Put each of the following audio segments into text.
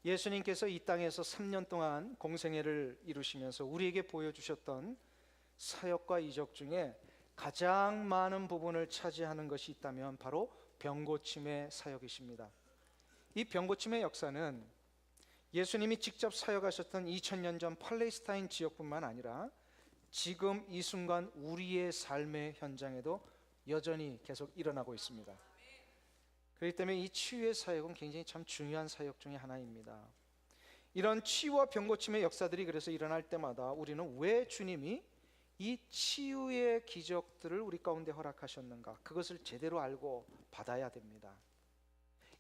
예수님께서 이 땅에서 3년 동안 공생애를 이루시면서 우리에게 보여주셨던 사역과 이적 중에 가장 많은 부분을 차지하는 것이 있다면 바로 병고침의 사역이십니다. 이 병고침의 역사는 예수님이 직접 사역하셨던 2000년 전 팔레스타인 지역뿐만 아니라 지금 이 순간 우리의 삶의 현장에도 여전히 계속 일어나고 있습니다. 그렇기 때문에 이 치유의 사역은 굉장히 참 중요한 사역 중에 하나입니다. 이런 치유와 병고침의 역사들이 그래서 일어날 때마다 우리는 왜 주님이 이 치유의 기적들을 우리 가운데 허락하셨는가, 그것을 제대로 알고 받아야 됩니다.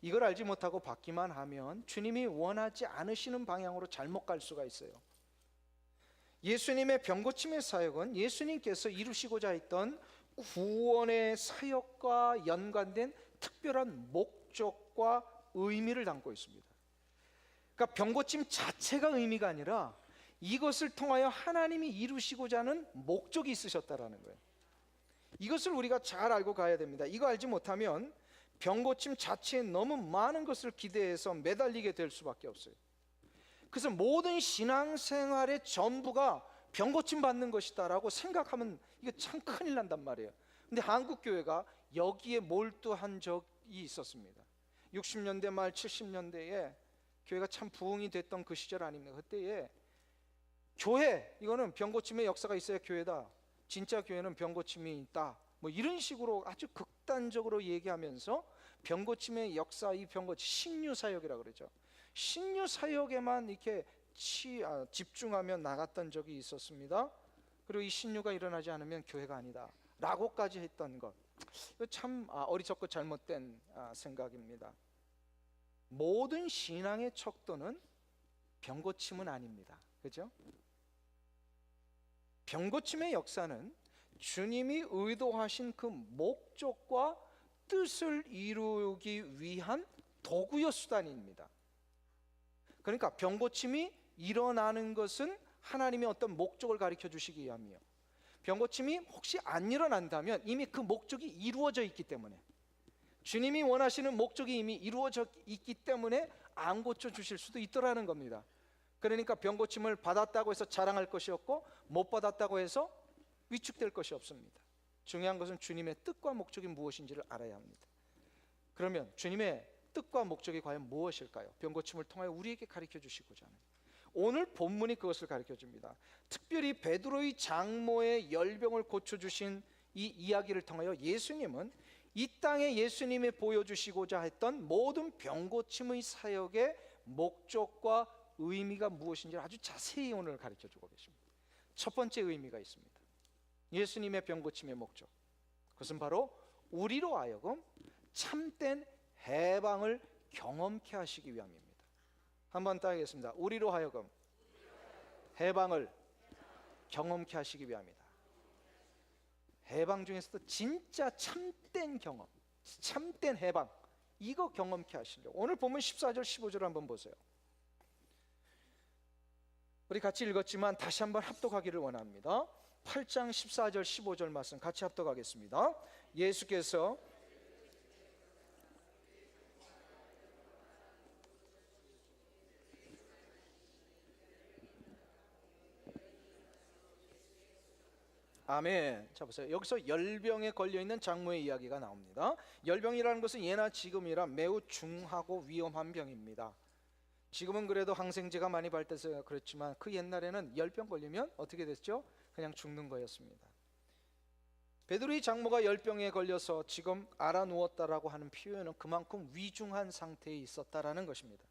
이걸 알지 못하고 받기만 하면 주님이 원하지 않으시는 방향으로 잘못 갈 수가 있어요. 예수님의 병고침의 사역은 예수님께서 이루시고자 했던 구원의 사역과 연관된 특별한 목적과 의미를 담고 있습니다. 그러니까 병고침 자체가 의미가 아니라 이것을 통하여 하나님이 이루시고자 하는 목적이 있으셨다라는 거예요. 이것을 우리가 잘 알고 가야 됩니다. 이거 알지 못하면 병고침 자체에 너무 많은 것을 기대해서 매달리게 될 수밖에 없어요. 그래서 모든 신앙생활의 전부가 병고침 받는 것이다라고 생각하면 이거 참 큰일 난단 말이에요. 근데 한국교회가 여기에 몰두한 적이 있었습니다. 60년대 말 70년대에 교회가 참 부흥이 됐던 그 시절 아닙니까? 그때에 교회, 이거는 병고침의 역사가 있어야 교회다, 진짜 교회는 병고침이 있다, 뭐 이런 식으로 아주 극단적으로 얘기하면서 병고침의 역사, 이 병고침 신유사역이라고 그러죠. 신유사역에만 이렇게 집중하며 나갔던 적이 있었습니다. 그리고 이 신유가 일어나지 않으면 교회가 아니다 라고까지 했던 것, 이거 참 어리석고 잘못된 생각입니다. 모든 신앙의 척도는 병고침은 아닙니다. 그죠? 병고침의 역사는 주님이 의도하신 그 목적과 뜻을 이루기 위한 도구여 수단입니다. 그러니까 병고침이 일어나는 것은 하나님의 어떤 목적을 가르쳐 주시기 위함이요, 병고침이 혹시 안 일어난다면 이미 그 목적이 이루어져 있기 때문에, 주님이 원하시는 목적이 이미 이루어져 있기 때문에 안 고쳐 주실 수도 있더라는 겁니다. 그러니까 병고침을 받았다고 해서 자랑할 것이 없고 못 받았다고 해서 위축될 것이 없습니다. 중요한 것은 주님의 뜻과 목적이 무엇인지를 알아야 합니다. 그러면 주님의 뜻과 목적이 과연 무엇일까요? 병고침을 통하여 우리에게 가르쳐 주시고자 하는, 오늘 본문이 그것을 가르쳐 줍니다. 특별히 베드로의 장모의 열병을 고쳐주신 이 이야기를 통하여 예수님은 이 땅에 예수님이 보여주시고자 했던 모든 병고침의 사역의 목적과 의미가 무엇인지를 아주 자세히 오늘 가르쳐 주고 계십니다. 첫 번째 의미가 있습니다. 예수님의 병고침의 목적, 그것은 바로 우리로 하여금 참된 해방을 경험케 하시기 위함입니다. 한번 따르겠습니다. 우리로 하여금 해방을 경험케 하시기 위함이다. 해방 중에서도 진짜 참된 경험, 참된 해방, 이거 경험케 하시려고. 오늘 보면 14절 15절 한번 보세요. 우리 같이 읽었지만 다시 한번 합독하기를 원합니다. 8장 14절 15절 말씀 같이 합독하겠습니다. 예수께서 아멘. 자 보세요. 여기서 열병에 걸려있는 장모의 이야기가 나옵니다. 열병이라는 것은 예나 지금이라 매우 중하고 위험한 병입니다. 지금은 그래도 항생제가 많이 발달해서 그렇지만 그 옛날에는 열병 걸리면 어떻게 됐죠? 그냥 죽는 거였습니다. 베드로의 장모가 열병에 걸려서 지금 알아 누웠다라고 하는 표현은 그만큼 위중한 상태에 있었다라는 것입니다.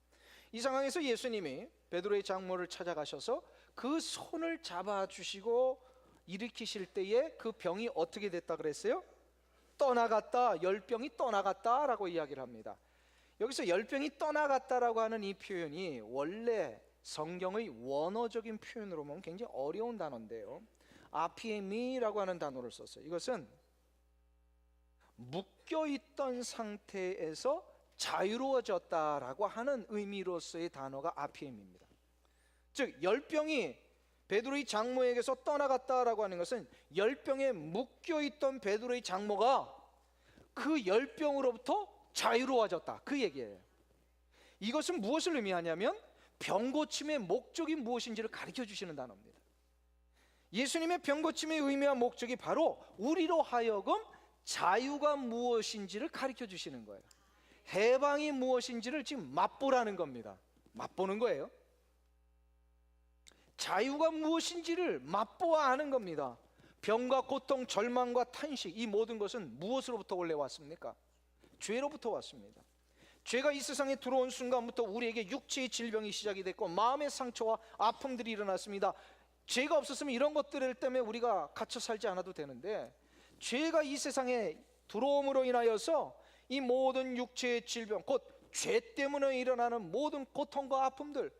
이 상황에서 예수님이 베드로의 장모를 찾아가셔서 그 손을 잡아주시고 일으키실 때에 그 병이 어떻게 됐다 그랬어요? 떠나갔다, 열병이 떠나갔다라고 이야기를 합니다. 여기서 열병이 떠나갔다라고 하는 이 표현이 원래 성경의 원어적인 표현으로 보면 굉장히 어려운 단어인데요, 아피에미라고 하는 단어를 썼어요. 이것은 묶여있던 상태에서 자유로워졌다라고 하는 의미로서의 단어가 아피엠입니다. 즉 열병이 베드로의 장모에게서 떠나갔다라고 하는 것은 열병에 묶여있던 베드로의 장모가 그 열병으로부터 자유로워졌다, 그 얘기예요. 이것은 무엇을 의미하냐면 병고침의 목적이 무엇인지를 가르쳐 주시는 단어입니다. 예수님의 병고침의 의미와 목적이 바로 우리로 하여금 자유가 무엇인지를 가르쳐 주시는 거예요. 해방이 무엇인지를 지금 맛보라는 겁니다. 맛보는 거예요. 자유가 무엇인지를 맛보아 하는 겁니다. 병과 고통, 절망과 탄식, 이 모든 것은 무엇으로부터 원래 왔습니까? 죄로부터 왔습니다. 죄가 이 세상에 들어온 순간부터 우리에게 육체의 질병이 시작이 됐고 마음의 상처와 아픔들이 일어났습니다. 죄가 없었으면 이런 것들 때문에 우리가 갇혀 살지 않아도 되는데, 죄가 이 세상에 들어옴으로 인하여서 이 모든 육체의 질병, 곧 죄 때문에 일어나는 모든 고통과 아픔들,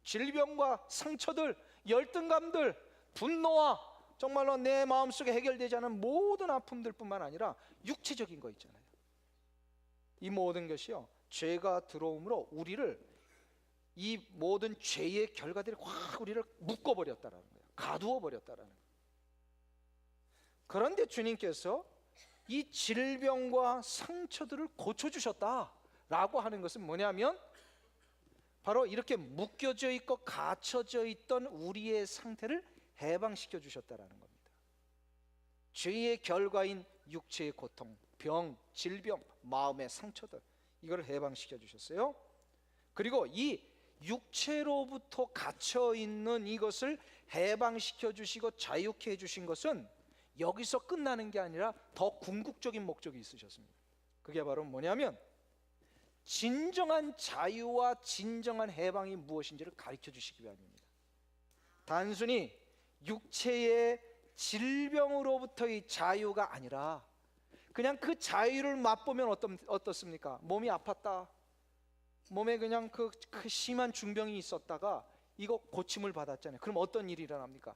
질병과 상처들, 열등감들, 분노와 정말로 내 마음속에 해결되지 않은 모든 아픔들 뿐만 아니라 육체적인 거 있잖아요. 이 모든 것이요, 죄가 들어옴으로 우리를, 이 모든 죄의 결과들이 확 우리를 묶어버렸다라는 거예요. 가두어버렸다라는 거예요. 그런데 주님께서 이 질병과 상처들을 고쳐주셨다라고 하는 것은 뭐냐면 바로 이렇게 묶여져 있고 갇혀져 있던 우리의 상태를 해방시켜 주셨다라는 겁니다. 죄의 결과인 육체의 고통, 병, 질병, 마음의 상처들, 이걸 해방시켜 주셨어요. 그리고 이 육체로부터 갇혀 있는 이것을 해방시켜 주시고 자유케 해 주신 것은 여기서 끝나는 게 아니라 더 궁극적인 목적이 있으셨습니다. 그게 바로 뭐냐면 진정한 자유와 진정한 해방이 무엇인지를 가르쳐 주시기 위함입니다. 단순히 육체의 질병으로부터의 자유가 아니라 그냥 그 자유를 맛보면 어떻습니까? 몸이 아팠다, 몸에 그냥 그 심한 중병이 있었다가 이거 고침을 받았잖아요. 그럼 어떤 일이 일어납니까?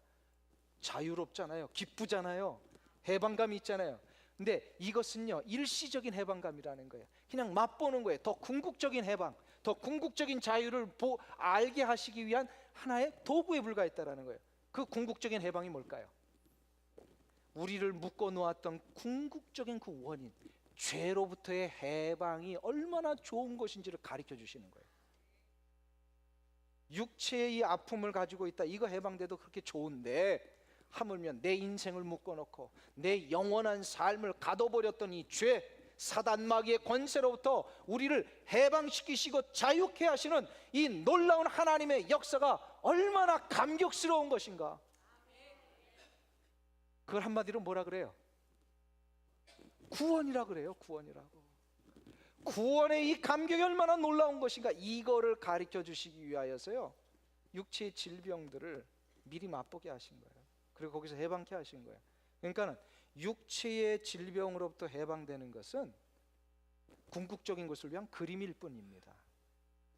자유롭잖아요. 기쁘잖아요. 해방감이 있잖아요. 근데 이것은요, 일시적인 해방감이라는 거예요. 그냥 맛보는 거예요. 더 궁극적인 해방, 더 궁극적인 자유를 알게 하시기 위한 하나의 도구에 불과했다라는 거예요. 그 궁극적인 해방이 뭘까요? 우리를 묶어 놓았던 궁극적인 그 원인, 죄로부터의 해방이 얼마나 좋은 것인지를 가르쳐 주시는 거예요. 육체의 이 아픔을 가지고 있다, 이거 해방돼도 그렇게 좋은데 하물며 내 인생을 묶어놓고 내 영원한 삶을 가둬버렸던 이 죄, 사단 마귀의 권세로부터 우리를 해방시키시고 자유케 하시는 이 놀라운 하나님의 역사가 얼마나 감격스러운 것인가. 그걸 한마디로 뭐라 그래요? 구원이라 그래요. 구원이라고. 구원의 이 감격이 얼마나 놀라운 것인가, 이거를 가르쳐 주시기 위하여서요, 육체의 질병들을 미리 맛보게 하신 거예요. 그리고 거기서 해방케 하신 거예요. 그러니까는 육체의 질병으로부터 해방되는 것은 궁극적인 것을 위한 그림일 뿐입니다.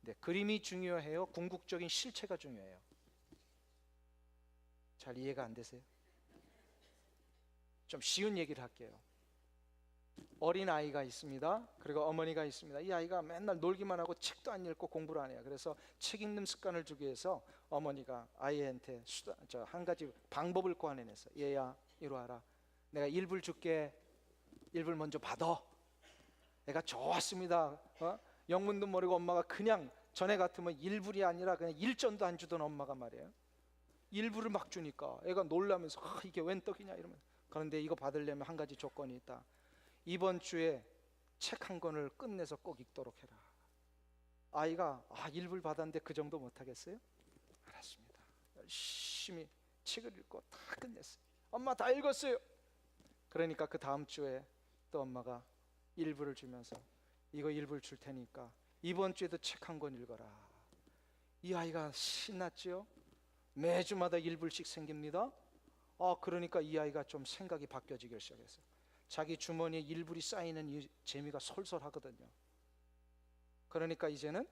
네, 그림이 중요해요? 궁극적인 실체가 중요해요? 잘 이해가 안 되세요? 좀 쉬운 얘기를 할게요. 어린 아이가 있습니다. 그리고 어머니가 있습니다. 이 아이가 맨날 놀기만 하고 책도 안 읽고 공부를 안 해요. 그래서 책 읽는 습관을 주기 위해서 어머니가 아이한테 한 가지 방법을 고안해냈어요. 얘야, 이리 와라. 내가 1불 줄게. 1불 먼저 받아. 애가 좋았습니다. 영문도 모르고 엄마가 그냥 전에 같으면 1불이 아니라 그냥 1전도 안 주던 엄마가 말이에요, 1불을 막 주니까 애가 놀라면서 이게 웬 떡이냐 이러면서. 그런데 이거 받으려면 한 가지 조건이 있다. 이번 주에 책 한 권을 끝내서 꼭 읽도록 해라. 아이가 1불 받았는데 그 정도 못하겠어요? 알았습니다. 열심히 책을 읽고 다 끝냈어요. 엄마 다 읽었어요. 그러니까 그 다음 주에 또 엄마가 1불을 주면서 이거 1불 줄 테니까 이번 주에도 책 한 권 읽어라. 이 아이가 신났죠? 매주마다 1불씩 생깁니다. 그러니까 이 아이가 좀 생각이 바뀌어지기 시작했어요. 자기 주머니에 1불이 쌓이는 이 재미가 솔솔하거든요. 그러니까 이제는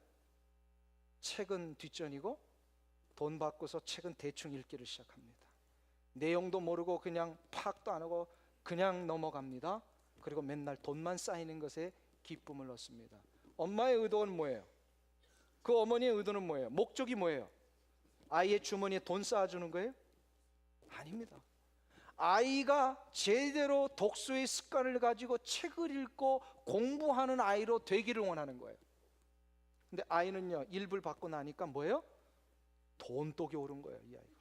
책은 뒷전이고 돈 받고서 책은 대충 읽기를 시작합니다. 내용도 모르고 그냥 파악도 안 하고 그냥 넘어갑니다. 그리고 맨날 돈만 쌓이는 것에 기쁨을 얻습니다. 엄마의 의도는 뭐예요? 그 어머니의 의도는 뭐예요? 목적이 뭐예요? 아이의 주머니에 돈 쌓아주는 거예요? 아닙니다. 아이가 제대로 독서의 습관을 가지고 책을 읽고 공부하는 아이로 되기를 원하는 거예요. 근데 아이는요, 일불 받고 나니까 뭐예요? 돈독이 오른 거예요, 이 아이가.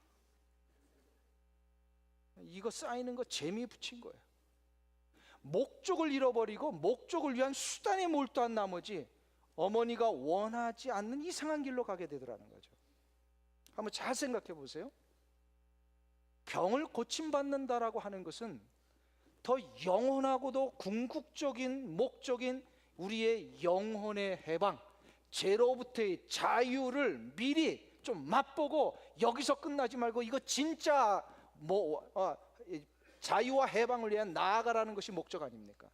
이거 쌓이는 거 재미 붙인 거예요. 목적을 잃어버리고 목적을 위한 수단에 몰두한 나머지 어머니가 원하지 않는 이상한 길로 가게 되더라는 거죠. 한번 잘 생각해 보세요. 병을 고침받는다라고 하는 것은 더 영원하고도 궁극적인 목적인 우리의 영혼의 해방, 죄로부터의 자유를 미리 좀 맛보고 여기서 끝나지 말고 이거 진짜 자유와 해방을 위한 나아가라는 것이 목적 아닙니까?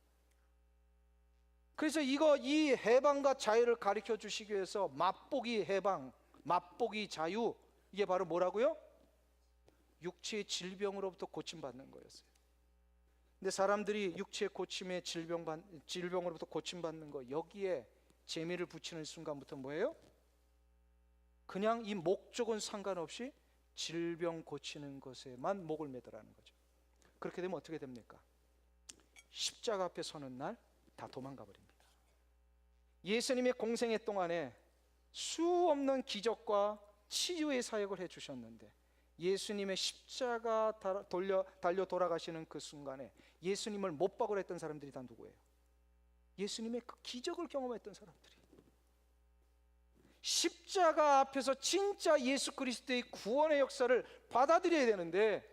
그래서 이 해방과 자유를 가르쳐 주시기 위해서 맛보기 해방, 맛보기 자유, 이게 바로 뭐라고요? 육체의 질병으로부터 고침받는 거였어요. 근데 사람들이 육체의 고침의 질병으로부터 고침받는 거, 여기에 재미를 붙이는 순간부터 뭐예요? 그냥 이 목적은 상관없이 질병 고치는 것에만 목을 매더라는 거죠. 그렇게 되면 어떻게 됩니까? 십자가 앞에 서는 날 다 도망가 버립니다. 예수님의 공생애 동안에 수없는 기적과 치유의 사역을 해주셨는데 예수님의 십자가 달려 돌아가시는 그 순간에 예수님을 못 박으랬던 사람들이 다 누구예요? 예수님의 그 기적을 경험했던 사람들이. 십자가 앞에서 진짜 예수 그리스도의 구원의 역사를 받아들여야 되는데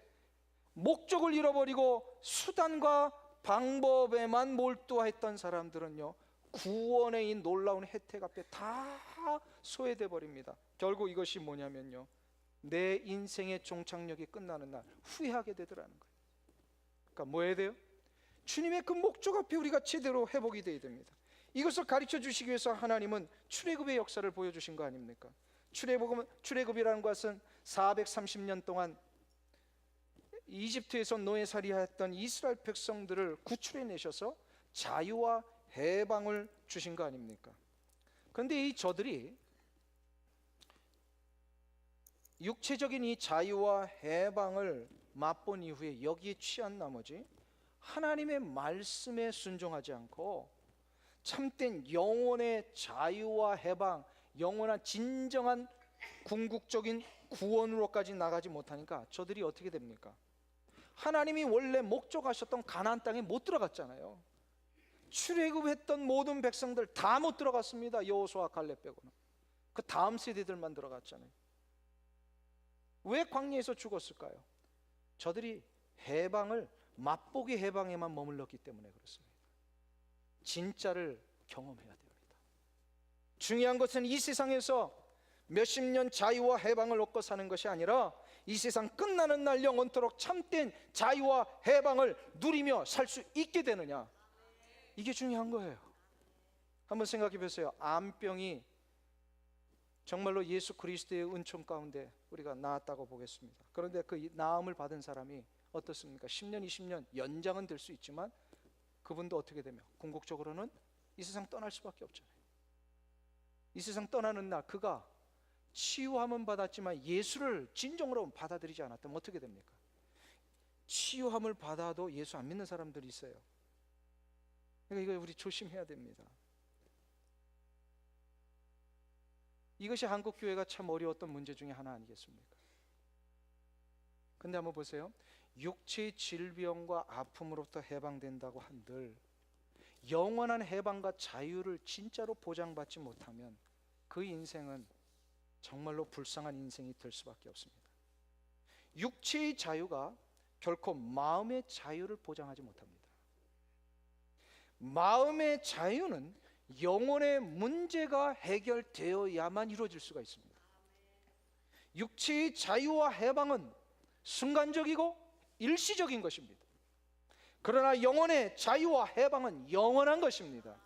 목적을 잃어버리고 수단과 방법에만 몰두했던 사람들은요, 구원의 이 놀라운 혜택 앞에 다 소외돼 버립니다. 결국 이것이 뭐냐면요, 내 인생의 종착역이 끝나는 날 후회하게 되더라는 거예요. 그러니까 뭐 해야 돼요? 주님의 그 목적 앞에 우리가 제대로 회복이 돼야 됩니다. 이것을 가르쳐 주시기 위해서 하나님은 출애굽의 역사를 보여주신 거 아닙니까? 출애굽이라는 것은 430년 동안 이집트에서 노예살이했던 이스라엘 백성들을 구출해내셔서 자유와 해방을 주신 거 아닙니까? 그런데 저들이 육체적인 이 자유와 해방을 맛본 이후에 여기에 취한 나머지 하나님의 말씀에 순종하지 않고 참된 영혼의 자유와 해방, 영원한 진정한 궁극적인 구원으로까지 나가지 못하니까 저들이 어떻게 됩니까? 하나님이 원래 목적하셨던 가나안 땅에 못 들어갔잖아요. 출애굽했던 모든 백성들 다 못 들어갔습니다. 여호수아 갈렙 빼고는. 그 다음 세대들만 들어갔잖아요. 왜 광야에서 죽었을까요? 저들이 해방을 맛보기 해방에만 머물렀기 때문에 그렇습니다. 진짜를 경험해야 됩니다. 중요한 것은 이 세상에서 몇십 년 자유와 해방을 얻고 사는 것이 아니라 이 세상 끝나는 날 영원토록 참된 자유와 해방을 누리며 살 수 있게 되느냐, 이게 중요한 거예요. 한번 생각해 보세요. 암병이 정말로 예수 그리스도의 은총 가운데 우리가 나았다고 보겠습니다. 그런데 그 나음을 받은 사람이 어떻습니까? 10년, 20년 연장은 될 수 있지만 그분도 어떻게 되며 궁극적으로는 이 세상 떠날 수밖에 없잖아요. 이 세상 떠나는 날 그가 치유함은 받았지만 예수를 진정으로 받아들이지 않았다면 어떻게 됩니까? 치유함을 받아도 예수 안 믿는 사람들이 있어요. 그러니까 이거 우리 조심해야 됩니다. 이것이 한국 교회가 참 어려웠던 문제 중에 하나 아니겠습니까? 근데 한번 보세요. 육체의 질병과 아픔으로부터 해방된다고 한들 영원한 해방과 자유를 진짜로 보장받지 못하면 그 인생은 정말로 불쌍한 인생이 될 수밖에 없습니다. 육체의 자유가 결코 마음의 자유를 보장하지 못합니다. 마음의 자유는 영혼의 문제가 해결되어야만 이루어질 수가 있습니다. 육체의 자유와 해방은 순간적이고 일시적인 것입니다. 그러나 영혼의 자유와 해방은 영원한 것입니다.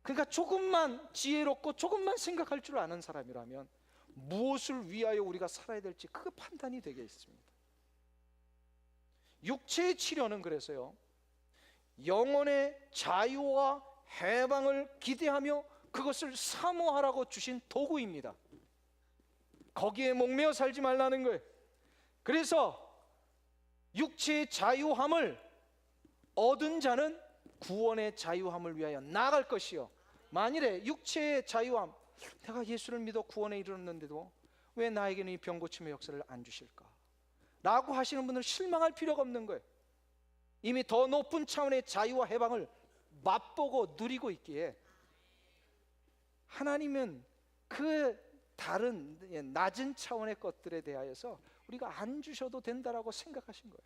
그러니까 조금만 지혜롭고 조금만 생각할 줄 아는 사람이라면 무엇을 위하여 우리가 살아야 될지 그 판단이 되게 있습니다. 육체의 치료는 그래서요, 영혼의 자유와 해방을 기대하며 그것을 사모하라고 주신 도구입니다. 거기에 목매어 살지 말라는 거예요. 그래서 육체의 자유함을 얻은 자는 구원의 자유함을 위하여 나아갈 것이요, 만일에 육체의 자유함, 내가 예수를 믿어 구원에 이르렀는데도 왜 나에게는 이 병 고침의 역사를 안 주실까? 라고 하시는 분들 실망할 필요가 없는 거예요. 이미 더 높은 차원의 자유와 해방을 맛보고 누리고 있기에 하나님은 그 다른 낮은 차원의 것들에 대하여서 우리가 안 주셔도 된다라고 생각하신 거예요.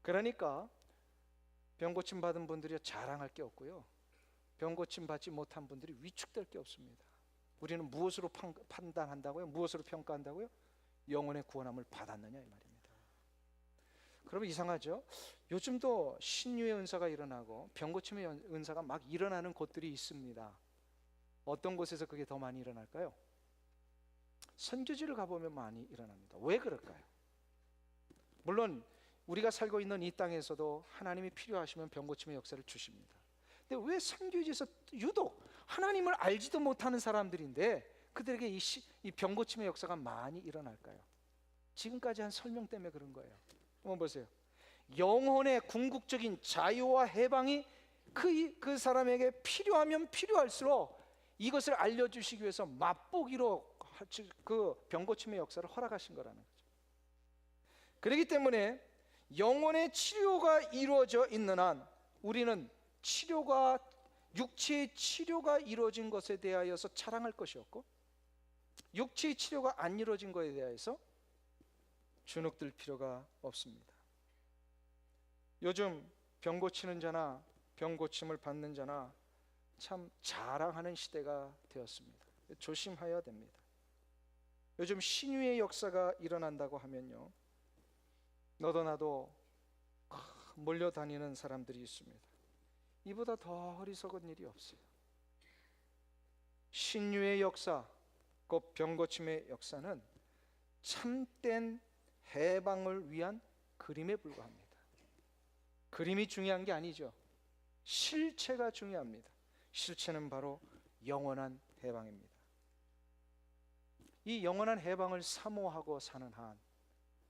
그러니까 병 고침 받은 분들이 자랑할 게 없고요, 병 고침 받지 못한 분들이 위축될 게 없습니다. 우리는 무엇으로 판단한다고요? 무엇으로 평가한다고요? 영혼의 구원함을 받았느냐 이 말입니다. 그러면 이상하죠? 요즘도 신유의 은사가 일어나고 병 고침의 은사가 막 일어나는 곳들이 있습니다. 어떤 곳에서 그게 더 많이 일어날까요? 선교지를 가보면 많이 일어납니다. 왜 그럴까요? 물론 우리가 살고 있는 이 땅에서도 하나님이 필요하시면 병 고침의 역사를 주십니다. 근데 왜 선교지에서 유독 하나님을 알지도 못하는 사람들인데 그들에게 이 병 고침의 역사가 많이 일어날까요? 지금까지 한 설명 때문에 그런 거예요. 한번 보세요. 영혼의 궁극적인 자유와 해방이 그 사람에게 필요하면 필요할수록 이것을 알려주시기 위해서 맛보기로 그 병 고침의 역사를 허락하신 거라는 거죠. 그렇기 때문에 영혼의 치료가 이루어져 있는 한 우리는 육체의 치료가 이루어진 것에 대하여서 자랑할 것이 없고, 육체의 치료가 안 이루어진 것에 대해서 주눅들 필요가 없습니다. 요즘 병 고치는 자나 병 고침을 받는 자나 참 자랑하는 시대가 되었습니다. 조심해야 됩니다. 요즘 신유의 역사가 일어난다고 하면요, 너도 나도 몰려다니는 사람들이 있습니다. 이보다 더 어리석은 일이 없어요. 신유의 역사, 곧 병 고침의 역사는 참된 해방을 위한 그림에 불과합니다. 그림이 중요한 게 아니죠. 실체가 중요합니다. 실체는 바로 영원한 해방입니다. 이 영원한 해방을 사모하고 사는 한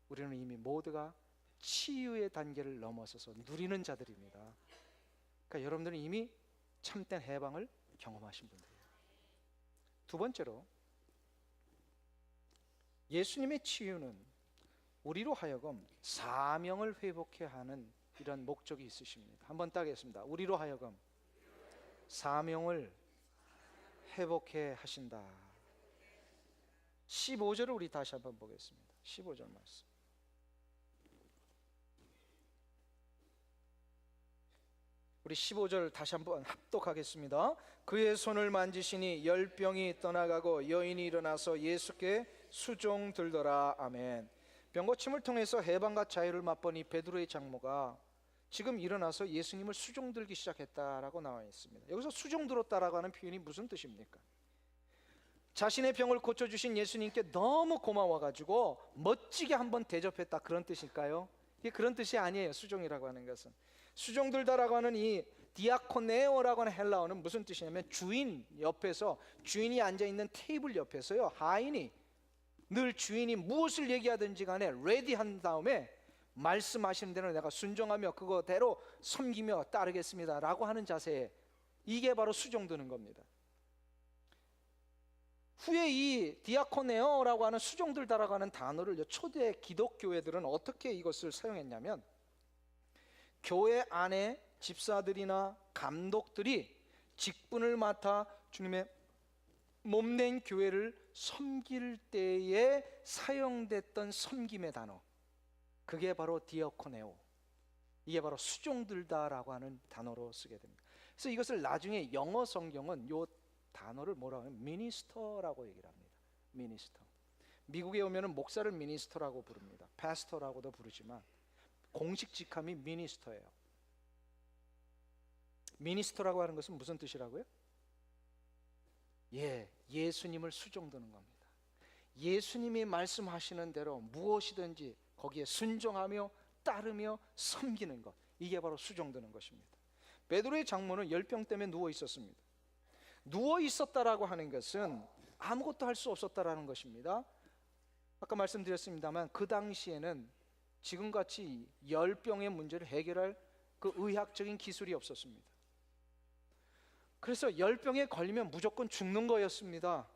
우리는 이미 모두가 치유의 단계를 넘어서서 누리는 자들입니다. 그러니까 여러분들은 이미 참된 해방을 경험하신 분들이에요. 두 번째로, 예수님의 치유는 우리로 하여금 사명을 회복해 하는 이런 목적이 있으십니다. 한번 따겠습니다. 우리로 하여금 사명을 회복해 하신다. 15절을 우리 다시 한번 보겠습니다. 15절 말씀. 우리 15절 다시 한번 합독하겠습니다. 그의 손을 만지시니 열병이 떠나가고 여인이 일어나서 예수께 수종 들더라. 아멘. 병고침을 통해서 해방과 자유를 맛본 이 베드로의 장모가 지금 일어나서 예수님을 수종 들기 시작했다라고 나와 있습니다. 여기서 수종 들었다라고 하는 표현이 무슨 뜻입니까? 자신의 병을 고쳐주신 예수님께 너무 고마워가지고 멋지게 한번 대접했다, 그런 뜻일까요? 이게 그런 뜻이 아니에요. 수종이라고 하는 것은, 수종 들다라고 하는 이 디아코네오라고 하는 헬라어는 무슨 뜻이냐면 주인 옆에서, 주인이 앉아있는 테이블 옆에서요, 하인이 늘 주인이 무엇을 얘기하든지 간에 레디한 다음에 말씀하시는 대로 내가 순종하며 그거대로 섬기며 따르겠습니다 라고 하는 자세에, 이게 바로 수종 드는 겁니다. 후에 이 디아코네오라고 하는 수종 들다라고 하는 단어를 초대 기독교회들은 어떻게 이것을 사용했냐면, 교회 안에 집사들이나 감독들이 직분을 맡아 주님의 몸된 교회를 섬길 때에 사용됐던 섬김의 단어, 그게 바로 디아코네오, 이게 바로 수종들다라고 하는 단어로 쓰게 됩니다. 그래서 이것을 나중에 영어 성경은 이 단어를 뭐라고 하면 미니스터라고 얘기를 합니다. 미니스터. 미국에 오면은 목사를 미니스터라고 부릅니다. 파스터라고도 부르지만 공식 직함이 미니스터예요. 미니스터라고 하는 것은 무슨 뜻이라고요? 예수님을 수종드는 겁니다. 예수님이 말씀하시는 대로 무엇이든지 거기에 순종하며 따르며 섬기는 것, 이게 바로 수종드는 것입니다. 베드로의 장모는 열병 때문에 누워 있었습니다. 누워 있었다라고 하는 것은 아무것도 할 수 없었다라는 것입니다. 아까 말씀드렸습니다만 그 당시에는 지금같이 열병의 문제를 해결할 그 의학적인 기술이 없었습니다. 그래서 열병에 걸리면 무조건 죽는 거였습니다.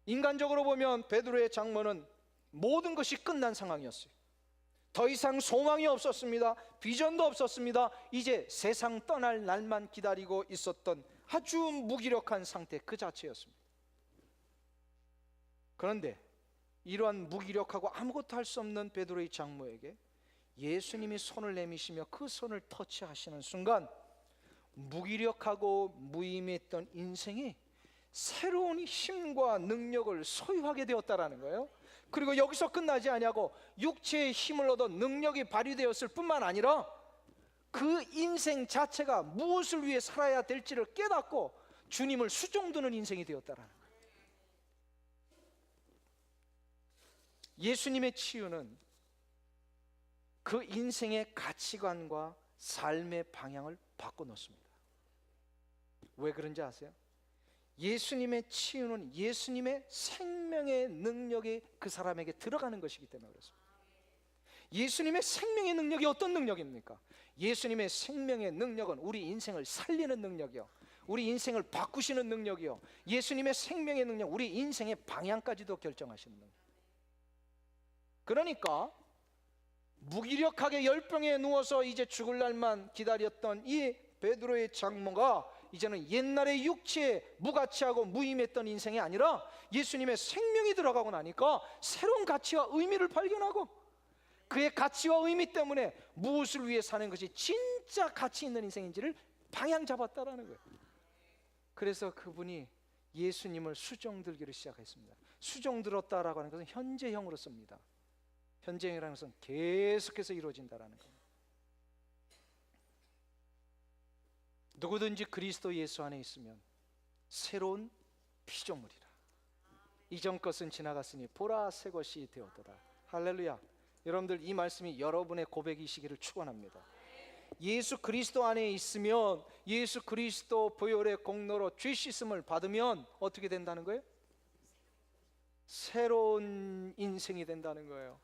인간적으로 보면 베드로의 장모는 모든 것이 끝난 상황이었어요. 더 이상 소망이 없었습니다. 비전도 없었습니다. 이제 세상 떠날 날만 기다리고 있었던 아주 무기력한 상태 그 자체였습니다. 그런데 이러한 무기력하고 아무것도 할 수 없는 베드로의 장모에게 예수님이 손을 내미시며 그 손을 터치하시는 순간 무기력하고 무의미했던 인생이 새로운 힘과 능력을 소유하게 되었다라는 거예요. 그리고 여기서 끝나지 아니하고 육체의 힘을 얻어 능력이 발휘되었을 뿐만 아니라 그 인생 자체가 무엇을 위해 살아야 될지를 깨닫고 주님을 수종드는 인생이 되었다라는 거예요. 예수님의 치유는 그 인생의 가치관과 삶의 방향을 바꿔놓습니다. 왜 그런지 아세요? 예수님의 치유는 예수님의 생명의 능력이 그 사람에게 들어가는 것이기 때문에 그렇습니다. 예수님의 생명의 능력이 어떤 능력입니까? 예수님의 생명의 능력은 우리 인생을 살리는 능력이요, 우리 인생을 바꾸시는 능력이요, 예수님의 생명의 능력, 우리 인생의 방향까지도 결정하시는 능력. 그러니까 무기력하게 열병에 누워서 이제 죽을 날만 기다렸던 이 베드로의 장모가 이제는 옛날의 육체에 무가치하고 무의미했던 인생이 아니라 예수님의 생명이 들어가고 나니까 새로운 가치와 의미를 발견하고 그의 가치와 의미 때문에 무엇을 위해 사는 것이 진짜 가치 있는 인생인지를 방향 잡았다라는 거예요. 그래서 그분이 예수님을 수종들기를 시작했습니다. 수종들었다라고 하는 것은 현재형으로 씁니다. 현재형이라는 것은 계속해서 이루어진다라는 겁니다. 누구든지 그리스도 예수 안에 있으면 새로운 피조물이라. 이전 것은 지나갔으니 보라 새 것이 되었도다. 할렐루야. 여러분들 이 말씀이 여러분의 고백이시기를 축원합니다. 예수 그리스도 안에 있으면, 예수 그리스도 보혈의 공로로 죄 씻음을 받으면 어떻게 된다는 거예요? 새로운 인생이 된다는 거예요.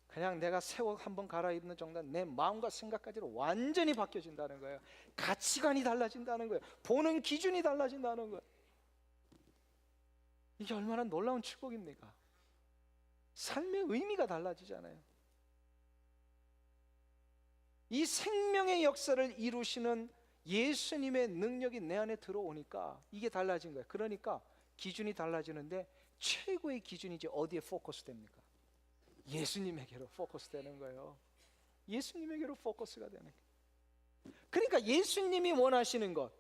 그냥 내가 새 옷 한번 갈아입는 정도는 내 마음과 생각까지로 완전히 바뀌어진다는 거예요. 가치관이 달라진다는 거예요. 보는 기준이 달라진다는 거예요. 이게 얼마나 놀라운 축복입니까? 삶의 의미가 달라지잖아요. 이 생명의 역사를 이루시는 예수님의 능력이 내 안에 들어오니까 이게 달라진 거예요. 그러니까 기준이 달라지는데 최고의 기준이 이제 어디에 포커스 됩니까? 예수님에게로 포커스 되는 거예요. 예수님에게로 포커스가 되는 거예요. 그러니까 예수님이 원하시는 것,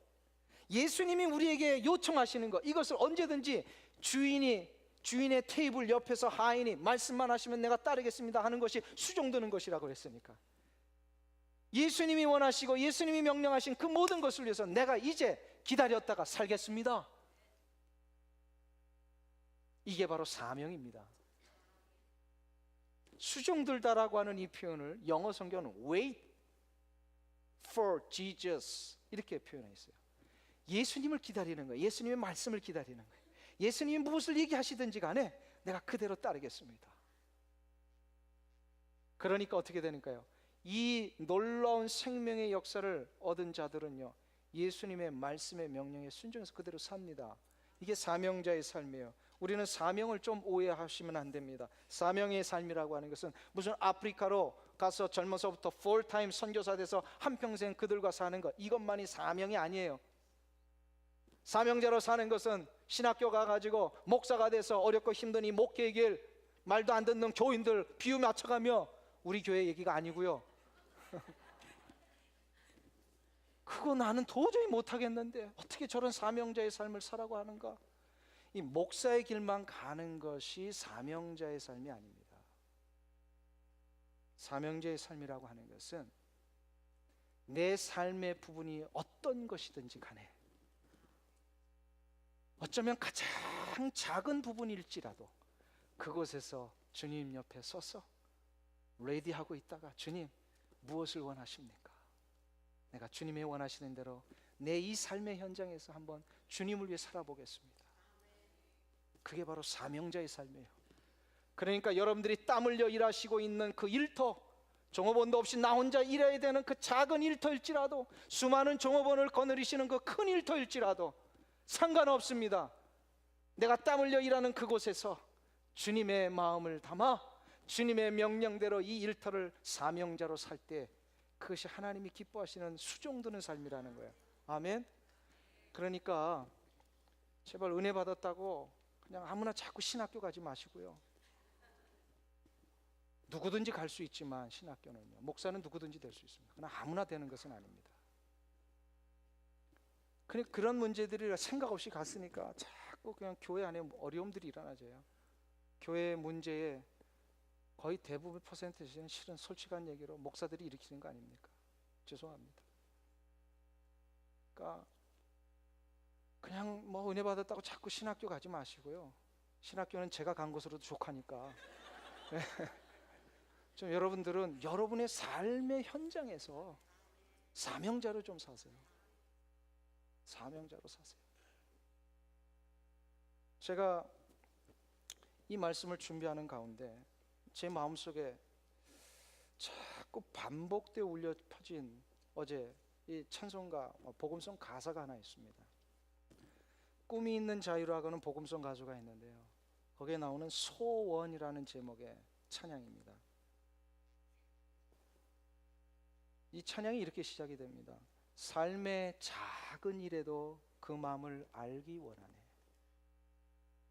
예수님이 우리에게 요청하시는 것, 이것을 언제든지 주인의 테이블 옆에서 하인이 말씀만 하시면 내가 따르겠습니다 하는 것이 수종드는 것이라고 했으니까, 예수님이 원하시고 예수님이 명령하신 그 모든 것을 위해서 내가 이제 기다렸다가 살겠습니다. 이게 바로 사명입니다. 수종들다라고 하는 이 표현을 영어 성경은 wait for Jesus 이렇게 표현해 있어요. 예수님을 기다리는 거예요. 예수님의 말씀을 기다리는 거예요. 예수님이 무엇을 얘기하시든지 간에 내가 그대로 따르겠습니다. 그러니까 어떻게 되니까요? 이 놀라운 생명의 역사를 얻은 자들은요, 예수님의 말씀의 명령에 순종해서 그대로 삽니다. 이게 사명자의 삶이에요. 우리는 사명을 좀 오해하시면 안 됩니다. 사명의 삶이라고 하는 것은 무슨 아프리카로 가서 젊어서부터 풀타임 선교사 돼서 한평생 그들과 사는 것, 이것만이 사명이 아니에요. 사명자로 사는 것은 신학교 가가지고 목사가 돼서 어렵고 힘든 이 목회의 길, 말도 안 듣는 교인들 비유 맞춰가며 우리 교회 얘기가 아니고요. 그거 나는 도저히 못하겠는데 어떻게 저런 사명자의 삶을 살라고 하는가? 이 목사의 길만 가는 것이 사명자의 삶이 아닙니다. 사명자의 삶이라고 하는 것은 내 삶의 부분이 어떤 것이든지 간에, 어쩌면 가장 작은 부분일지라도 그곳에서 주님 옆에 서서 레디하고 있다가, 주님 무엇을 원하십니까? 내가 주님의 원하시는 대로 내 이 삶의 현장에서 한번 주님을 위해 살아보겠습니다. 그게 바로 사명자의 삶이에요. 그러니까 여러분들이 땀 흘려 일하시고 있는 그 일터, 종업원도 없이 나 혼자 일해야 되는 그 작은 일터일지라도, 수많은 종업원을 거느리시는 그 큰 일터일지라도 상관없습니다. 내가 땀 흘려 일하는 그곳에서 주님의 마음을 담아 주님의 명령대로 이 일터를 사명자로 살 때, 그것이 하나님이 기뻐하시는 수종드는 삶이라는 거예요. 아멘. 그러니까 제발 은혜 받았다고 그냥 아무나 자꾸 신학교 가지 마시고요. 누구든지 갈 수 있지만 신학교는요, 목사는 누구든지 될 수 있습니다. 그러나 아무나 되는 것은 아닙니다. 그런 문제들이 생각 없이 갔으니까 자꾸 그냥 교회 안에 어려움들이 일어나져요. 교회 문제의 거의 대부분 퍼센트는 실은 솔직한 얘기로 목사들이 일으키는 거 아닙니까? 죄송합니다. 그러니까 그냥 뭐 은혜 받았다고 자꾸 신학교 가지 마시고요. 신학교는 제가 간 곳으로도 족하니까 좀 여러분들은 여러분의 삶의 현장에서 사명자로 좀 사세요. 사명자로 사세요. 제가 이 말씀을 준비하는 가운데 제 마음속에 자꾸 반복되어 울려 퍼진 어제 이 찬송가, 복음송 가사가 하나 있습니다. 꿈이 있는 자유라고는 복음송 가수가 있는데요, 거기에 나오는 소원이라는 제목의 찬양입니다. 이 찬양이 이렇게 시작이 됩니다. 삶의 작은 일에도 그 마음을 알기 원하네.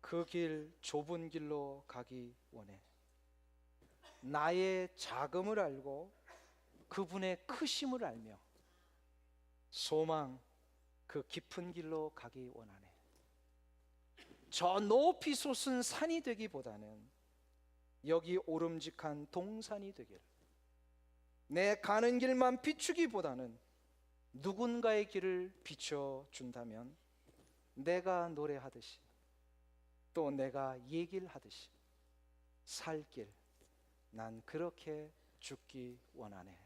그 길 좁은 길로 가기 원해. 나의 작음을 알고 그분의 크심을 알며 소망 그 깊은 길로 가기 원하네. 저 높이 솟은 산이 되기보다는 여기 오름직한 동산이 되기를, 내 가는 길만 비추기보다는 누군가의 길을 비춰준다면 내가 노래하듯이 또 내가 얘기를 하듯이 살 길, 난 그렇게 죽기 원하네.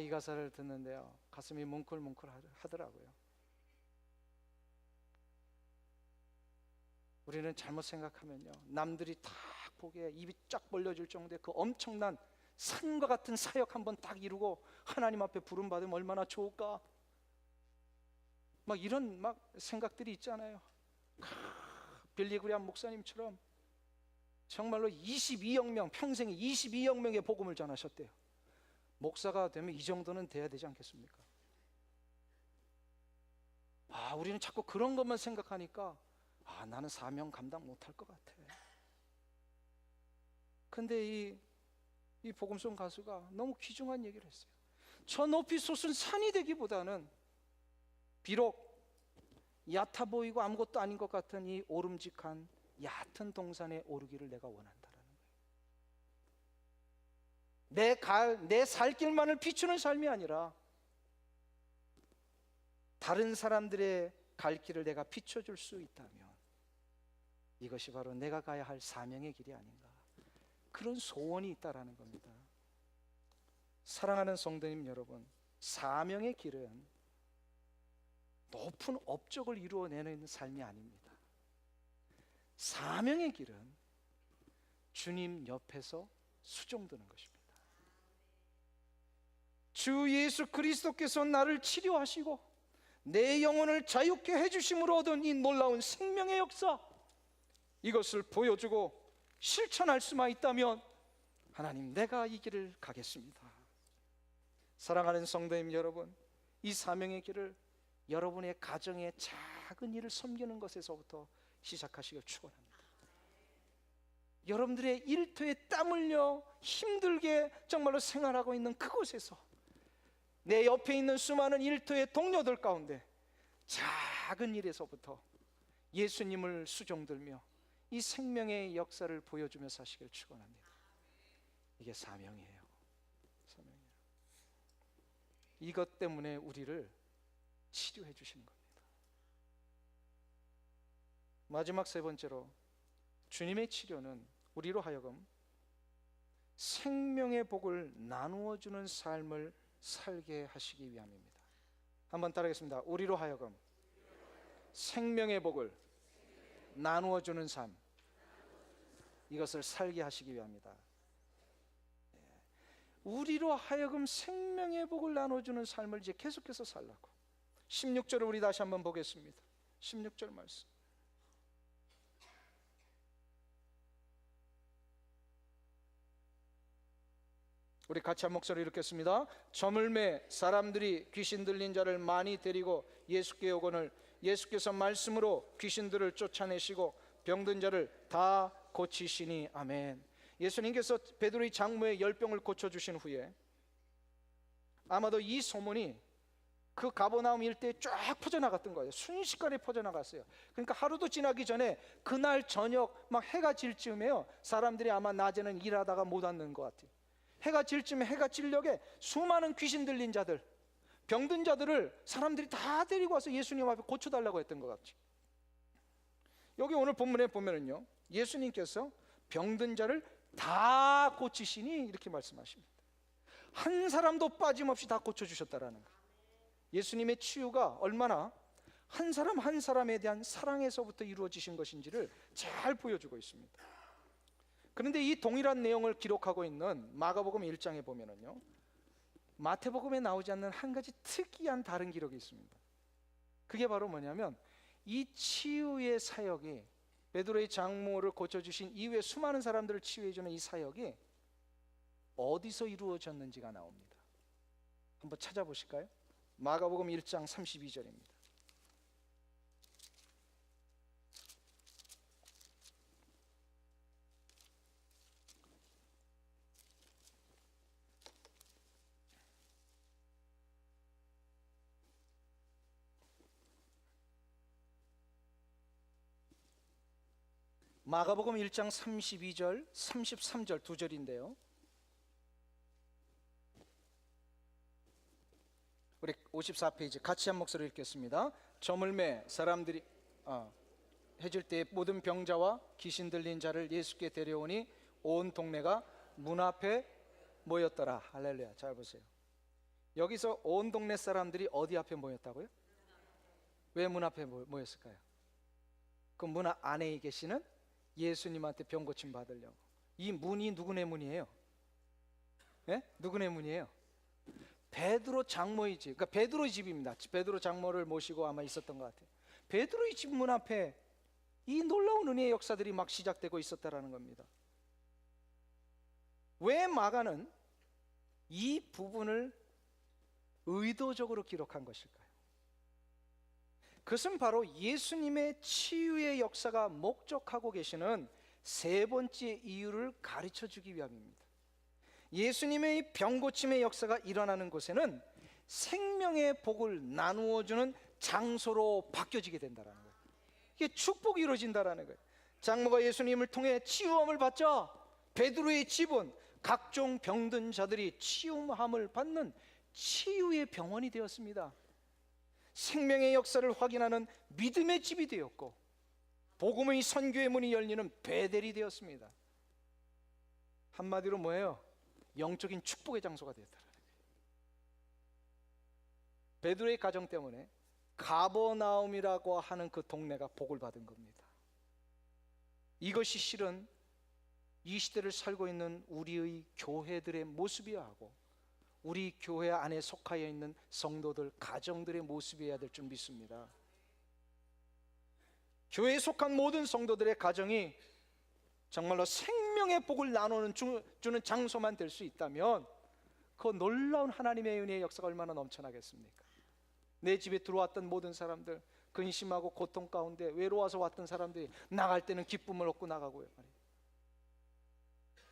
이 가사를 듣는데요, 가슴이 뭉클뭉클 하더라고요. 우리는 잘못 생각하면요, 남들이 딱 보기에 입이 쫙 벌려질 정도의 그 엄청난 산과 같은 사역 한번 딱 이루고 하나님 앞에 부름받으면 얼마나 좋을까, 막 이런 막 생각들이 있잖아요. 빌리 그레이엄 목사님처럼 정말로 22억 명, 평생에 22억 명의 복음을 전하셨대요. 목사가 되면 이 정도는 돼야 되지 않겠습니까? 우리는 자꾸 그런 것만 생각하니까 나는 사명 감당 못할 것 같아. 근데 이 복음송 가수가 너무 귀중한 얘기를 했어요. 저 높이 솟은 산이 되기보다는 비록 얕아 보이고 아무것도 아닌 것 같은 이 오름직한 얕은 동산에 오르기를 내가 원한다라는 거예요. 내 살 길만을 비추는 삶이 아니라 다른 사람들의 갈 길을 내가 비춰줄 수 있다면 이것이 바로 내가 가야 할 사명의 길이 아닌가, 그런 소원이 있다라는 겁니다. 사랑하는 성도님 여러분, 사명의 길은 높은 업적을 이루어내는 삶이 아닙니다. 사명의 길은 주님 옆에서 수종드는 것입니다. 주 예수 그리스도께서 나를 치료하시고 내 영혼을 자유케 해주심으로 얻은 이 놀라운 생명의 역사, 이것을 보여주고 실천할 수만 있다면 하나님, 내가 이 길을 가겠습니다. 사랑하는 성도님 여러분, 이 사명의 길을 여러분의 가정의 작은 일을 섬기는 것에서부터 시작하시길 축원합니다. 여러분들의 일터에 땀 흘려 힘들게 정말로 생활하고 있는 그곳에서 내 옆에 있는 수많은 일터의 동료들 가운데 작은 일에서부터 예수님을 수종들며 이 생명의 역사를 보여주며 사시길 축원합니다. 이게 사명이에요. 사명이에요. 이것 때문에 우리를 치료해 주시는 겁니다. 마지막 세 번째로, 주님의 치료는 우리로 하여금 생명의 복을 나누어 주는 삶을 살게 하시기 위함입니다. 한번 따라하겠습니다. 우리로 하여금 생명의 복을 나누어 주는 삶, 이것을 살게 하시기 위함이다. 우리로 하여금 생명의 복을 나눠주는 삶을 이제 계속해서 살라고. 16절을 우리 다시 한번 보겠습니다. 16절 말씀. 우리 같이 한 목소리 읽겠습니다. 저물매 사람들이 귀신 들린 자를 많이 데리고 예수께 오거늘 예수께서 말씀으로 귀신들을 쫓아내시고 병든 자를 다 고치시니. 아멘. 예수님께서 베드로의 장모의 열병을 고쳐주신 후에 아마도 이 소문이 그 가버나움 일대에 쫙 퍼져나갔던 거예요. 순식간에 퍼져나갔어요. 그러니까 하루도 지나기 전에 그날 저녁 막 해가 질 즈음에요, 사람들이 아마 낮에는 일하다가 못 왔는 것 같아요. 해가 질 즈음에, 해가 찔녘에 수많은 귀신 들린 자들, 병든 자들을 사람들이 다 데리고 와서 예수님 앞에 고쳐달라고 했던 것 같아요. 여기 오늘 본문에 보면은요, 예수님께서 병든 자를 다 고치시니 이렇게 말씀하십니다. 한 사람도 빠짐없이 다 고쳐주셨다라는 거예요. 예수님의 치유가 얼마나 한 사람 한 사람에 대한 사랑에서부터 이루어지신 것인지를 잘 보여주고 있습니다. 그런데 이 동일한 내용을 기록하고 있는 마가복음 1장에 보면은요, 마태복음에 나오지 않는 한 가지 특이한 다른 기록이 있습니다. 그게 바로 뭐냐면, 이 치유의 사역이, 베드로의 장모를 고쳐주신 이후에 수많은 사람들을 치유해주는 이 사역이 어디서 이루어졌는지가 나옵니다. 한번 찾아보실까요? 마가복음 1장 32절입니다. 마가복음 1장 32절, 33절 두 절인데요, 우리 54페이지 같이 한 목소리 읽겠습니다. 저물매 사람들이 해질 때 모든 병자와 귀신 들린 자를 예수께 데려오니 온 동네가 문 앞에 모였더라. 할렐루야. 잘 보세요. 여기서 온 동네 사람들이 어디 앞에 모였다고요? 왜 문 앞에 모였을까요? 그 문 안에 계시는 예수님한테 병 고침 받으려고. 이 문이 누구네 문이에요? 예? 누구네 문이에요? 베드로 장모의 집, 그러니까 베드로의 집입니다. 베드로 장모를 모시고 아마 있었던 것 같아요. 베드로의 집 문 앞에 이 놀라운 은혜의 역사들이 막 시작되고 있었다라는 겁니다. 왜 마가는 이 부분을 의도적으로 기록한 것일까요? 그것은 바로 예수님의 치유의 역사가 목적하고 계시는 세 번째 이유를 가르쳐 주기 위함입니다. 예수님의 병고침의 역사가 일어나는 곳에는 생명의 복을 나누어 주는 장소로 바뀌어지게 된다는 거예요. 이게 축복이 이루어진다는 거예요. 장모가 예수님을 통해 치유함을 받자 베드로의 집은 각종 병든 자들이 치유함을 받는 치유의 병원이 되었습니다. 생명의 역사를 확인하는 믿음의 집이 되었고, 복음의 선교의 문이 열리는 베델이 되었습니다. 한마디로 뭐예요? 영적인 축복의 장소가 되었다는 거예요. 베드로의 가정 때문에 가버나움이라고 하는 그 동네가 복을 받은 겁니다. 이것이 실은 이 시대를 살고 있는 우리의 교회들의 모습이어야 하고, 우리 교회 안에 속하여 있는 성도들, 가정들의 모습이어야 될 줄 믿습니다. 교회에 속한 모든 성도들의 가정이 정말로 생명의 복을 나누는 주는 장소만 될 수 있다면, 그 놀라운 하나님의 은혜의 역사가 얼마나 넘쳐나겠습니까? 내 집에 들어왔던 모든 사람들, 근심하고 고통 가운데 외로워서 왔던 사람들이 나갈 때는 기쁨을 얻고 나가고요.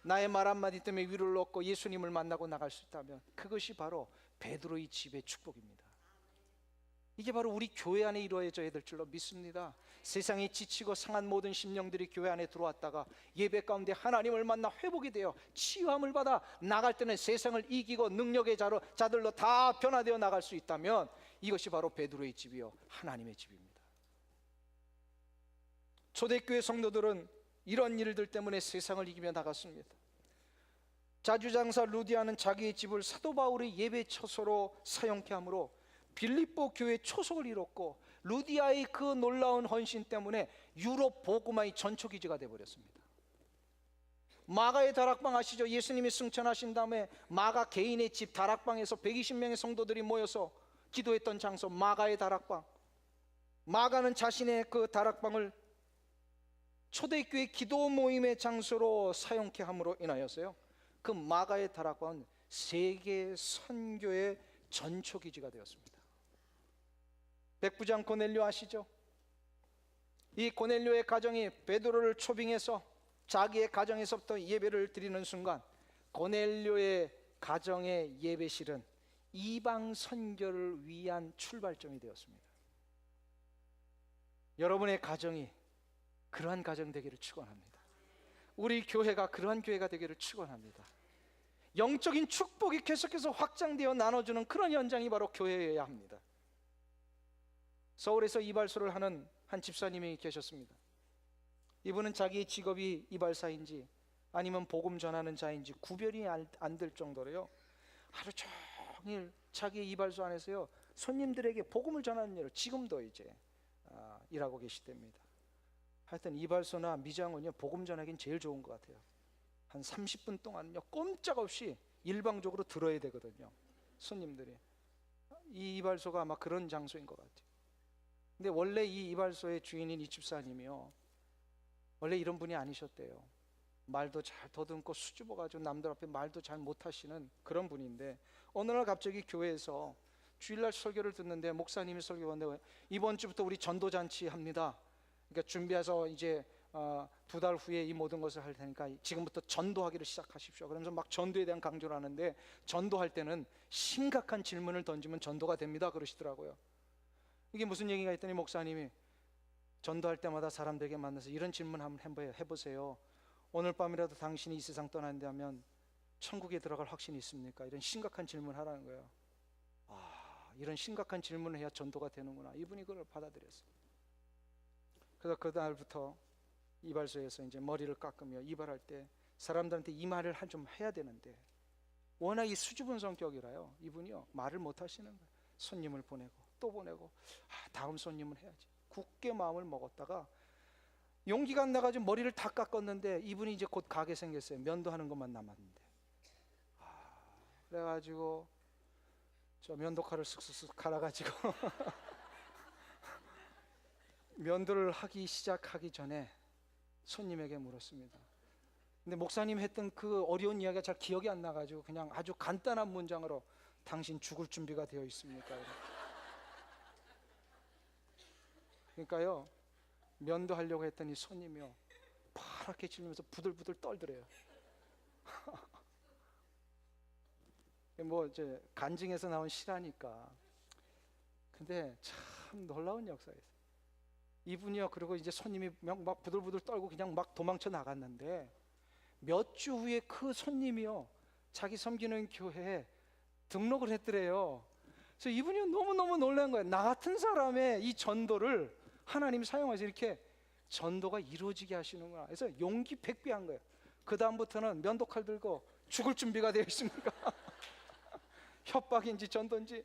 나의 말 한마디 때문에 위로를 얻고 예수님을 만나고 나갈 수 있다면, 그것이 바로 베드로의 집의 축복입니다. 이게 바로 우리 교회 안에 이루어져야 될 줄로 믿습니다. 세상에 지치고 상한 모든 심령들이 교회 안에 들어왔다가 예배 가운데 하나님을 만나 회복이 되어 치유함을 받아 나갈 때는 세상을 이기고 능력의 자들로 다 변화되어 나갈 수 있다면, 이것이 바로 베드로의 집이요 하나님의 집입니다. 초대교회 성도들은 이런 일들 때문에 세상을 이기며 나갔습니다. 자주장사 루디아는 자기의 집을 사도 바울의 예배 처소로 사용케 하므로 빌립보 교회 초석을 이뤘고, 루디아의 그 놀라운 헌신 때문에 유럽 복음화의 전초기지가 되어버렸습니다. 마가의 다락방 아시죠? 예수님이 승천하신 다음에 마가 개인의 집 다락방에서 120명의 성도들이 모여서 기도했던 장소, 마가의 다락방. 마가는 자신의 그 다락방을 초대교회 기도 모임의 장소로 사용케 함으로 인하여서요, 그 마가의 다락방은 세계 선교의 전초기지가 되었습니다. 백부장 고넬료 아시죠? 이 고넬료의 가정이 베드로를 초빙해서 자기의 가정에서부터 예배를 드리는 순간, 고넬료의 가정의 예배실은 이방 선교를 위한 출발점이 되었습니다. 여러분의 가정이 그러한 가정 되기를 축원합니다. 우리 교회가 그러한 교회가 되기를 축원합니다. 영적인 축복이 계속해서 확장되어 나눠주는 그런 현장이 바로 교회여야 합니다. 서울에서 이발소를 하는 한 집사님이 계셨습니다. 이분은 자기의 직업이 이발사인지 아니면 복음 전하는 자인지 구별이 안 될 정도로요, 하루 종일 자기의 이발소 안에서요, 손님들에게 복음을 전하는 일을 지금도 이제 일하고 계시답니다. 하여튼 이발소나 미장은요, 복음 전하기는 제일 좋은 것 같아요. 한 30분 동안은요, 꼼짝없이 일방적으로 들어야 되거든요, 손님들이. 이 이발소가 아마 그런 장소인 것 같아요. 근데 원래 이 이발소의 주인인 이 집사님이요, 원래 이런 분이 아니셨대요. 말도 잘 더듬고 수줍어가지고 남들 앞에 말도 잘 못하시는 그런 분인데, 어느 날 갑자기 교회에서 주일날 설교를 듣는데 목사님이 설교하는데, 이번 주부터 우리 전도잔치 합니다. 그러니까 준비해서 이제 2달 후에 이 모든 것을 할 테니까 지금부터 전도하기를 시작하십시오. 그러면서 막 전도에 대한 강조를 하는데, 전도할 때는 심각한 질문을 던지면 전도가 됩니다 그러시더라고요. 이게 무슨 얘기가 있더니 목사님이 전도할 때마다 사람들에게 만나서 이런 질문 한번 해보세요. 오늘 밤이라도 당신이 이 세상 떠난다면 천국에 들어갈 확신이 있습니까? 이런 심각한 질문 하라는 거예요. 이런 심각한 질문을 해야 전도가 되는구나. 이분이 그걸 받아들였어요. 그래서 그날부터 이발소에서 이제 머리를 깎으며 이발할 때 사람들한테 이 말을 좀 해야 되는데, 워낙 이 수줍은 성격이라요, 이분이요 말을 못 하시는 거예요. 손님을 보내고 또 보내고, 다음 손님은 해야지. 굳게 마음을 먹었다가 용기가 안 나가지고 머리를 다 깎았는데, 이분이 이제 곧 가게 생겼어요. 면도하는 것만 남았는데. 그래가지고 저 면도칼을 쓱쓱쓱 갈아가지고 면도를 하기 시작하기 전에 손님에게 물었습니다. 근데 목사님 했던 그 어려운 이야기가 잘 기억이 안 나가지고 그냥 아주 간단한 문장으로, 당신 죽을 준비가 되어 있습니까? 그러니까요, 면도하려고 했더니 손님이요 파랗게 질리면서 부들부들 떨더래요. 뭐 이제 간증에서 나온 실화니까. 근데 참 놀라운 역사였어요. 이분이요, 그리고 이제 손님이 막 부들부들 떨고 그냥 막 도망쳐 나갔는데, 몇 주 후에 그 손님이요 자기 섬기는 교회에 등록을 했더래요. 그래서 이분이 너무너무 놀란 거예요. 나 같은 사람의 이 전도를 하나님이 사용해서 이렇게 전도가 이루어지게 하시는구나. 그래서 용기 백배한 거예요. 그 다음부터는 면도칼 들고 죽을 준비가 되어 있습니까? 협박인지 전도인지.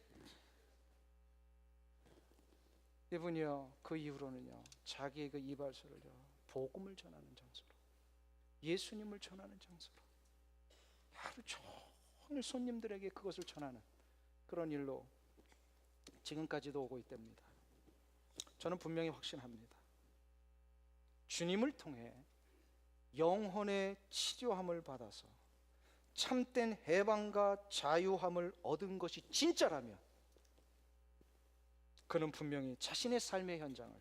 이분이요, 그 이후로는요 자기의 그 이발소를요 복음을 전하는 장소로, 예수님을 전하는 장소로, 하루 종일 손님들에게 그것을 전하는 그런 일로 지금까지도 오고 있답니다. 저는 분명히 확신합니다. 주님을 통해 영혼의 치료함을 받아서 참된 해방과 자유함을 얻은 것이 진짜라면, 그는 분명히 자신의 삶의 현장을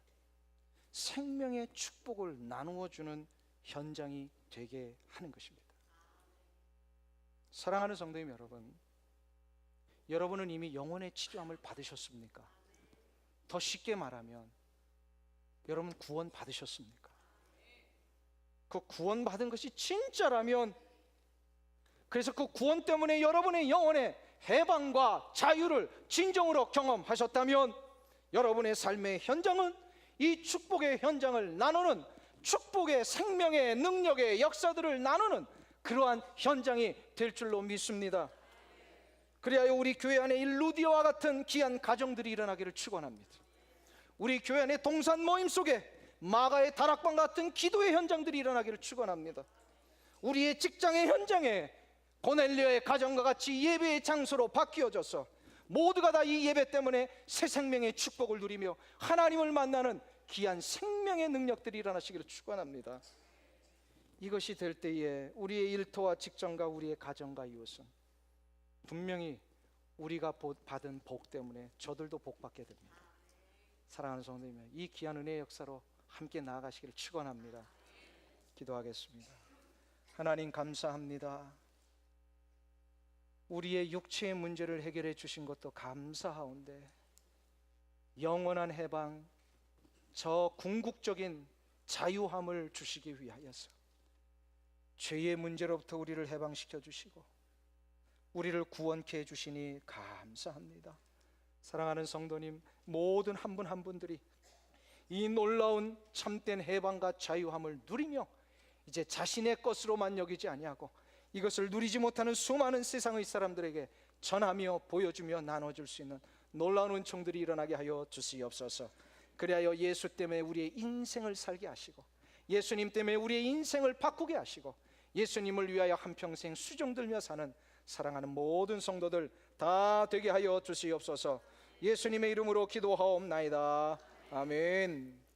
생명의 축복을 나누어 주는 현장이 되게 하는 것입니다. 사랑하는 성도님 여러분, 여러분은 이미 영혼의 치료함을 받으셨습니까? 더 쉽게 말하면 여러분 구원 받으셨습니까? 그 구원 받은 것이 진짜라면, 그래서 그 구원 때문에 여러분의 영혼의 해방과 자유를 진정으로 경험하셨다면, 여러분의 삶의 현장은 이 축복의 현장을 나누는, 축복의 생명의 능력의 역사들을 나누는 그러한 현장이 될 줄로 믿습니다. 그리하여 우리 교회 안에 이 루디아와 같은 귀한 가정들이 일어나기를 축원합니다. 우리 교회 안에 동산 모임 속에 마가의 다락방 같은 기도의 현장들이 일어나기를 축원합니다. 우리의 직장의 현장에 고넬료의 가정과 같이 예배의 장소로 바뀌어져서 모두가 다 이 예배 때문에 새 생명의 축복을 누리며 하나님을 만나는 귀한 생명의 능력들이 일어나시기를 축원합니다. 이것이 될 때에 우리의 일터와 직장과 우리의 가정과 이웃은 분명히 우리가 받은 복 때문에 저들도 복받게 됩니다. 사랑하는 성도님, 이 귀한 은혜의 역사로 함께 나아가시기를 축원합니다. 기도하겠습니다. 하나님 감사합니다. 우리의 육체의 문제를 해결해 주신 것도 감사하온데 영원한 해방, 저 궁극적인 자유함을 주시기 위하여서 죄의 문제로부터 우리를 해방시켜 주시고 우리를 구원케 해주시니 감사합니다. 사랑하는 성도님, 모든 한 분 한 분들이 이 놀라운 참된 해방과 자유함을 누리며 이제 자신의 것으로만 여기지 아니하고 이것을 누리지 못하는 수많은 세상의 사람들에게 전하며 보여주며 나눠줄 수 있는 놀라운 은총들이 일어나게 하여 주시옵소서. 그리하여 예수 때문에 우리의 인생을 살게 하시고 예수님 때문에 우리의 인생을 바꾸게 하시고 예수님을 위하여 한평생 수종 들며 사는 사랑하는 모든 성도들 다 되게 하여 주시옵소서. 예수님의 이름으로 기도하옵나이다. 아멘.